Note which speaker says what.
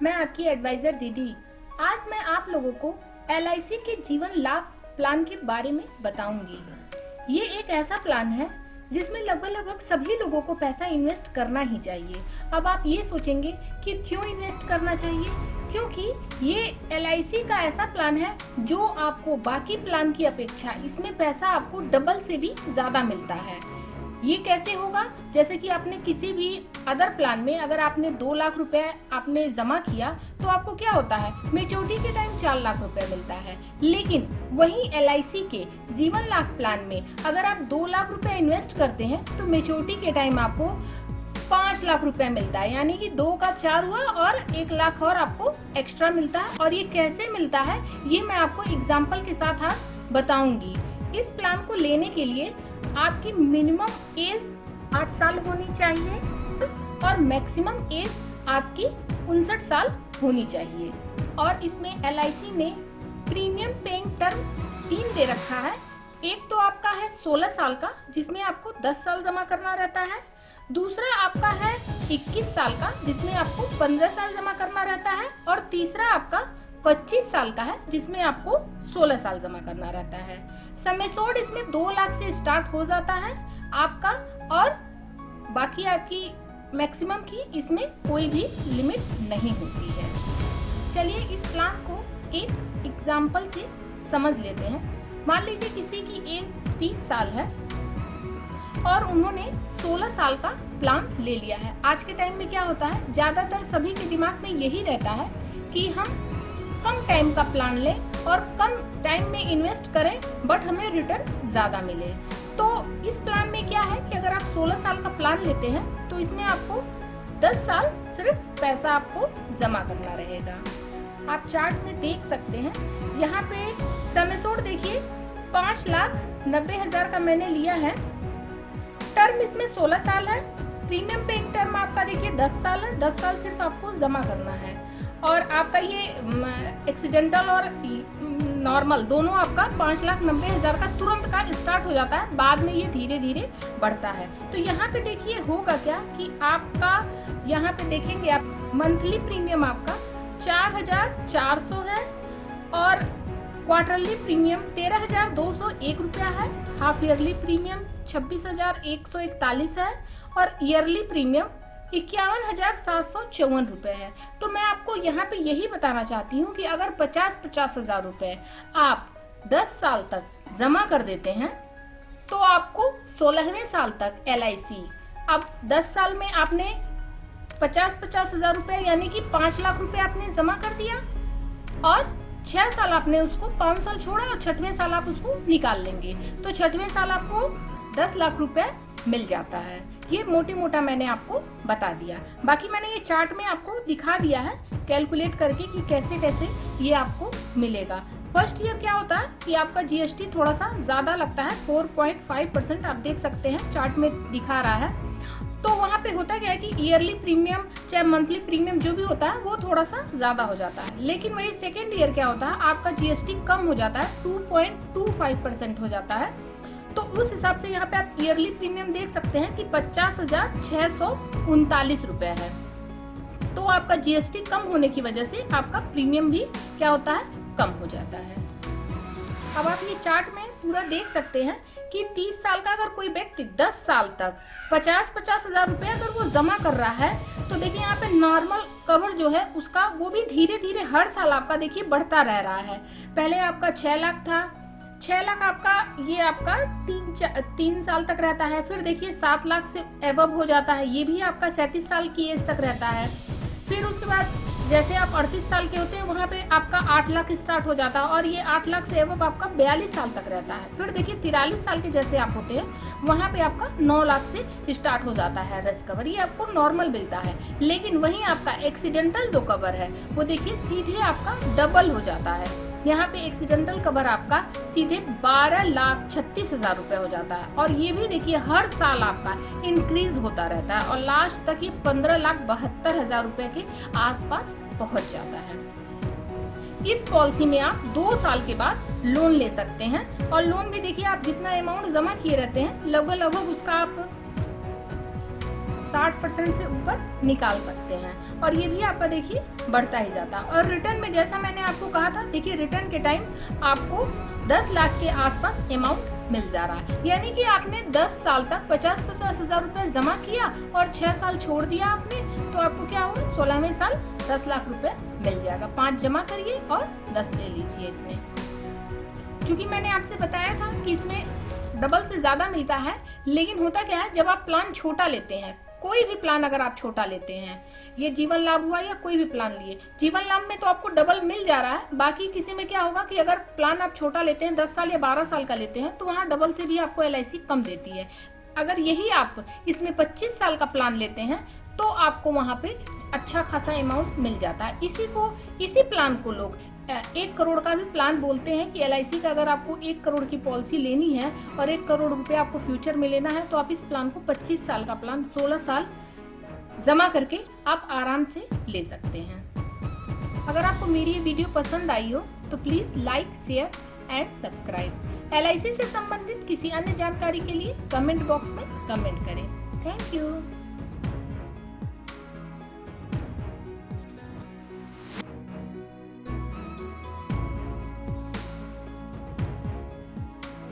Speaker 1: मैं आपकी एडवाइजर दीदी। आज मैं आप लोगों को LIC के जीवन लाभ प्लान के बारे में बताऊंगी। ये एक ऐसा प्लान है जिसमें लगभग सभी लोगों को पैसा इन्वेस्ट करना ही चाहिए। अब आप ये सोचेंगे कि क्यों इन्वेस्ट करना चाहिए, क्योंकि ये LIC का ऐसा प्लान है जो आपको बाकी प्लान की अपेक्षा इसमें पैसा आपको डबल से भी ज़्यादा मिलता है। ये कैसे होगा? जैसे कि आपने किसी भी अदर प्लान में अगर आपने 2 लाख रुपए आपने जमा किया तो आपको क्या होता है, मेच्योरिटी के टाइम 4 लाख रुपए मिलता है। लेकिन वहीं LIC के जीवन लाभ प्लान में अगर आप 2 लाख रुपए इन्वेस्ट करते हैं तो मेच्योरिटी के टाइम आपको 5 लाख रुपए मिलता है, यानी कि 2 का 4 हुआ और 1 लाख और आपको एक्स्ट्रा मिलता है। और ये कैसे मिलता है ये मैं आपको एग्जाम्पल के साथ आज बताऊंगी। इस प्लान को लेने के लिए आपकी मिनिमम एज 8 साल होनी चाहिए और मैक्सिमम एज आपकी 59 साल होनी चाहिए। और इसमें LIC ने प्रीमियम पेइंग टर्म 3 दे रखा है। एक तो आपका है 16 साल का जिसमें आपको 10 साल जमा करना रहता है। दूसरा आपका है 21 साल का जिसमें आपको 15 साल जमा करना रहता है। और तीसरा आपका 25 साल का है जिसमें आपको 16 साल जमा करना रहता है। सम एश्योर्ड इसमें 2 लाख से स्टार्ट हो जाता है आपका, और बाकी आपकी मैक्सिमम की इसमें कोई भी लिमिट नहीं होती है। चलिए इस प्लान को एक एग्जाम्पल से समझ लेते हैं। मान लीजिए किसी की एज 30 साल है और उन्होंने 16 साल का प्लान ले लिया है। आज के टाइम में क्या होता है, ज्यादातर सभी के दिमाग में यही रहता है कि हम कम टाइम का प्लान लें और कम टाइम में इन्वेस्ट करें बट हमें रिटर्न ज्यादा मिले। तो इस प्लान में क्या है कि अगर आप 16 साल का प्लान लेते हैं तो इसमें आपको 10 साल सिर्फ पैसा आपको जमा करना रहेगा। आप चार्ट में देख सकते हैं, यहाँ पे सम एश्योर्ड देखिए 5,90,000 का मैंने लिया है। टर्म इसमें 16 साल है। प्रीमियम पेइंग टर्म आपका देखिए 10 साल है। 10 साल सिर्फ आपको जमा करना है। और आपका ये एक्सीडेंटल और नॉर्मल दोनों आपका 5,90,000 का तुरंत का स्टार्ट हो जाता है, बाद में ये धीरे धीरे बढ़ता है। तो यहाँ पे देखिए होगा क्या कि आपका यहाँ पे देखेंगे आप मंथली प्रीमियम आपका 4,400 है और क्वार्टरली प्रीमियम 13,201 रुपया है। हाफ ईयरली प्रीमियम 26,141 है और ईयरली प्रीमियम 51,754 रुपए है। तो मैं आपको यहाँ पे यही बताना चाहती हूँ कि अगर 50-50 हजार रुपए आप 10 साल तक जमा कर देते हैं तो आपको 16वें साल तक LIC, अब 10 साल में आपने 50-50 हजार रुपए यानी कि 5 लाख रुपए आपने जमा कर दिया और 6 साल आपने उसको 5 साल छोड़ा और 6वें साल आप उसको निकाल लेंगे तो 6वें साल आपको 10 लाख रुपए मिल जाता है। ये मोटी मोटा मैंने आपको बता दिया। बाकी मैंने ये चार्ट में आपको दिखा दिया है कैलकुलेट करके कि कैसे कैसे ये आपको मिलेगा। फर्स्ट ईयर क्या होता है कि आपका GST थोड़ा सा ज्यादा लगता है, 4.5% आप देख सकते हैं चार्ट में दिखा रहा है। तो वहाँ पे होता क्या है कि ईयरली प्रीमियम चाहे मंथली प्रीमियम जो भी होता है वो थोड़ा सा ज्यादा हो जाता है। लेकिन वही सेकेंड ईयर क्या होता है, आपका GST कम हो जाता है, 2.25% हो जाता है। तो उस हिसाब से यहाँ पे आप ईयरली प्रीमियम देख सकते हैं कि 50,639 रुपए है। तो आपका GST कम होने की वजह से आपका प्रीमियम भी क्या होता है, कम हो जाता है। अब आप ये चार्ट में पूरा देख सकते हैं कि 30 साल का अगर कोई व्यक्ति 10 साल तक 50-50 हजार रुपए अगर वो जमा कर रहा है तो देखिए यहाँ पे नॉर्मल कवर जो है उसका वो भी धीरे धीरे हर साल आपका देखिए बढ़ता रह रहा है। पहले आपका 6 लाख था, 6 लाख आपका ये आपका 3 साल तक रहता है। फिर देखिए 7 लाख से एबव हो जाता है, ये भी आपका 37 साल की एज तक रहता है। फिर उसके बाद जैसे आप 38 साल के होते हैं वहाँ पे आपका 8 लाख स्टार्ट हो जाता है और ये 8 लाख से एबव आपका 42 साल तक रहता है। फिर देखिए 43 साल के जैसे आप होते हैं वहाँ पे आपका 9 लाख से स्टार्ट हो जाता है रिस्क कवर, ये आपको नॉर्मल मिलता है। लेकिन वहीं आपका एक्सीडेंटल जो कवर है वो देखिए सीधे आपका डबल हो जाता है। यहाँ पे एक्सीडेंटल कवर आपका सीधे 12,36,000 रुपए हो जाता है और ये भी देखिए हर साल आपका इंक्रीज होता रहता है और लास्ट तक ये 15,72,000 रुपए के आसपास पहुंच जाता है। इस पॉलिसी में आप 2 साल के बाद लोन ले सकते हैं और लोन भी देखिए आप जितना अमाउंट जमा किए रहते हैं लगभग उसका आप 60% से ऊपर निकाल सकते हैं और ये भी आपका देखिए बढ़ता ही जाता है। और रिटर्न में जैसा मैंने आपको कहा था, देखिए रिटर्न के टाइम आपको 10 लाख के आसपास अमाउंट मिल जा रहा है। यानी कि आपने 10 साल तक 50-50 हजार रुपए जमा किया और 6 साल छोड़ दिया आपने, तो आपको क्या होगा, 16वें साल 10 लाख रुपए मिल जाएगा। 5 जमा करिए और 10 ले लीजिए इसमें। क्योंकि मैंने आपसे बताया था कि इसमें डबल से ज्यादा मिलता है, लेकिन होता क्या है, जब आप प्लान छोटा लेते हैं, कोई भी प्लान अगर आप छोटा लेते हैं, ये जीवन लाभ हुआ या कोई भी प्लान लिए, जीवन लाभ में तो आपको डबल मिल जा रहा है। बाकी किसी में क्या होगा कि अगर प्लान आप छोटा लेते हैं, 10 साल या 12 साल का लेते हैं, तो वहाँ डबल से भी आपको LIC कम देती है। अगर यही आप इसमें 25 साल का प्लान लेते हैं तो आपको वहाँ पे अच्छा खासा अमाउंट मिल जाता है। इसी प्लान को लोग 1 करोड़ का भी प्लान बोलते हैं कि LIC का अगर आपको 1 करोड़ की पॉलिसी लेनी है और 1 करोड़ रुपए आपको फ्यूचर में लेना है, तो आप इस प्लान को 25 साल का प्लान 16 साल जमा करके आप आराम से ले सकते हैं। अगर आपको मेरी ये वीडियो पसंद आई हो तो please like, share and subscribe. LIC से संबंधित किसी अन्य जानकारी के लिए कमेंट बॉक्स में कमेंट करें। Thank you.